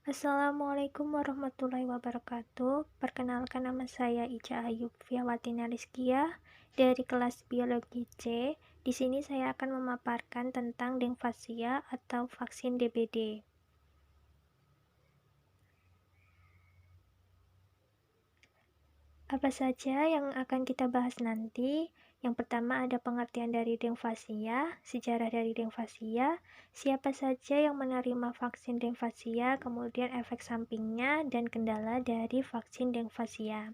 Assalamualaikum warahmatullahi wabarakatuh. Perkenalkan, nama saya Ica Ayub Fiawati Nariskia dari kelas Biologi C. Di sini saya akan memaparkan tentang dengfasia atau vaksin DBD. Apa saja yang akan kita bahas nanti? Yang pertama ada pengertian dari dengfasia, sejarah dari dengfasia, siapa saja yang menerima vaksin dengfasia, kemudian efek sampingnya, dan kendala dari vaksin dengfasia.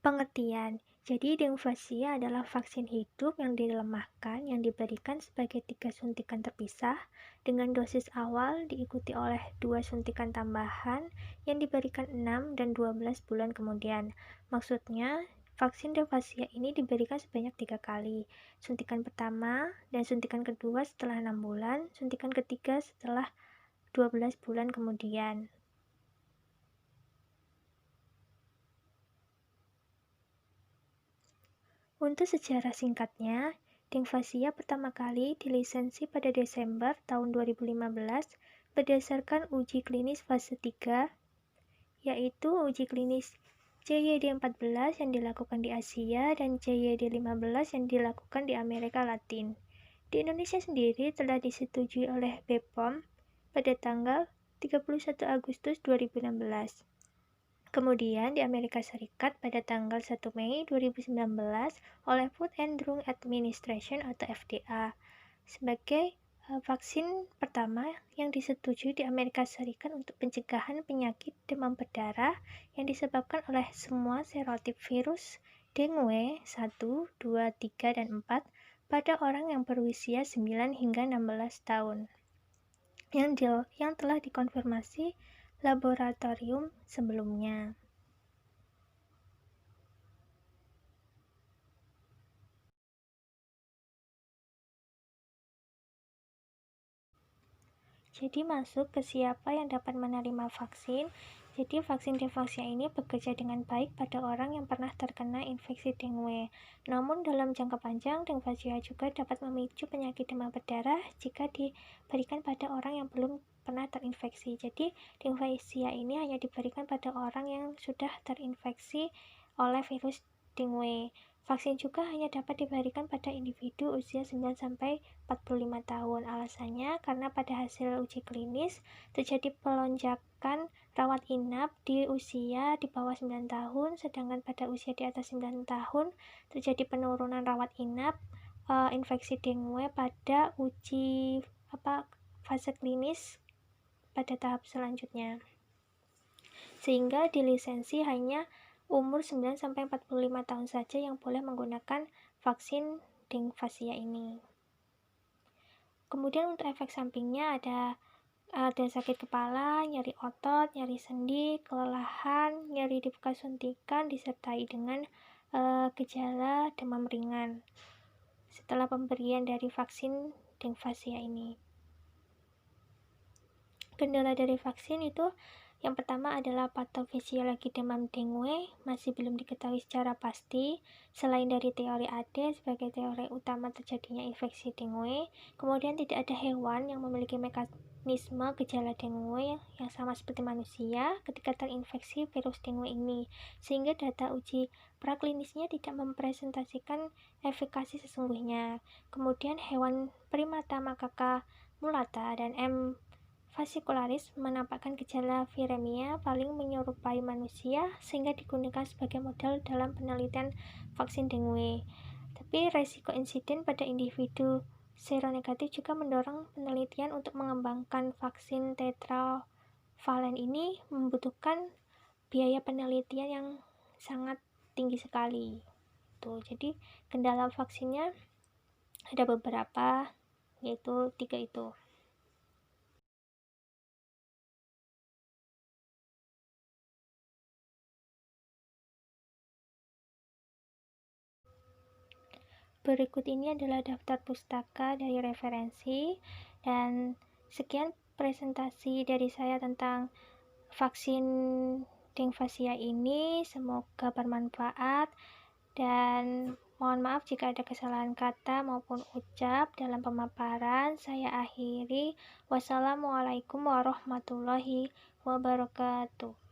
Pengertian. Jadi dengfasia adalah vaksin hidup yang dilemahkan yang diberikan sebagai 3 suntikan terpisah dengan dosis awal diikuti oleh 2 suntikan tambahan yang diberikan 6 dan 12 bulan kemudian. Maksudnya, vaksin dengfasia ini diberikan sebanyak 3 kali. Suntikan pertama dan suntikan kedua setelah 6 bulan, suntikan ketiga setelah 12 bulan kemudian. Untuk sejarah singkatnya, dengfasia pertama kali dilisensi pada Desember tahun 2015 berdasarkan uji klinis fase 3, yaitu uji klinis CYD14 yang dilakukan di Asia dan CYD15 yang dilakukan di Amerika Latin. Di Indonesia sendiri telah disetujui oleh BPOM pada tanggal 31 Agustus 2016. Kemudian di Amerika Serikat pada tanggal 1 Mei 2019 oleh Food and Drug Administration atau FDA sebagai vaksin pertama yang disetujui di Amerika Serikat untuk pencegahan penyakit demam berdarah yang disebabkan oleh semua serotip virus dengue 1, 2, 3, dan 4 pada orang yang berusia 9 hingga 16 tahun yang telah dikonfirmasi laboratorium sebelumnya. Jadi masuk ke siapa yang dapat menerima vaksin. Jadi vaksin dengfasia ini bekerja dengan baik pada orang yang pernah terkena infeksi dengue. Namun dalam jangka panjang, dengfasia juga dapat memicu penyakit demam berdarah jika diberikan pada orang yang belum pernah terinfeksi. Jadi dengfasia ini hanya diberikan pada orang yang sudah terinfeksi oleh virus dengue. Vaksin juga hanya dapat diberikan pada individu usia 9-45 tahun. Alasannya karena pada hasil uji klinis terjadi pelonjakan rawat inap di usia di bawah 9 tahun, sedangkan pada usia di atas 9 tahun terjadi penurunan rawat inap infeksi dengue pada uji fase klinis pada tahap selanjutnya. Sehingga di lisensi hanya umur 9-45 tahun saja yang boleh menggunakan vaksin dengfasia ini. Kemudian untuk efek sampingnya ada sakit kepala, nyeri otot, nyeri sendi, kelelahan, nyeri di bekas suntikan disertai dengan gejala demam ringan setelah pemberian dari vaksin dengfasia ini. Kendala dari vaksin itu yang pertama adalah patofisiologi demam dengue masih belum diketahui secara pasti selain dari teori AD sebagai teori utama terjadinya infeksi dengue. Kemudian tidak ada hewan yang memiliki mekanisme gejala dengue yang sama seperti manusia ketika terinfeksi virus dengue ini, sehingga data uji praklinisnya tidak mempresentasikan efikasi sesungguhnya. Kemudian hewan primata macaca mulata dan M. fascicularis menampakkan gejala viremia paling menyerupai manusia sehingga digunakan sebagai model dalam penelitian vaksin dengue. Tapi resiko insiden pada individu seronegatif juga mendorong penelitian untuk mengembangkan vaksin tetravalen ini membutuhkan biaya penelitian yang sangat tinggi sekali. Jadi kendala vaksinnya ada beberapa, yaitu 3 itu. Berikut ini adalah daftar pustaka dari referensi, dan sekian presentasi dari saya tentang vaksin dengfasia ini. Semoga bermanfaat dan Mohon maaf jika ada kesalahan kata maupun ucap dalam pemaparan. Saya akhiri. Wassalamualaikum warahmatullahi wabarakatuh.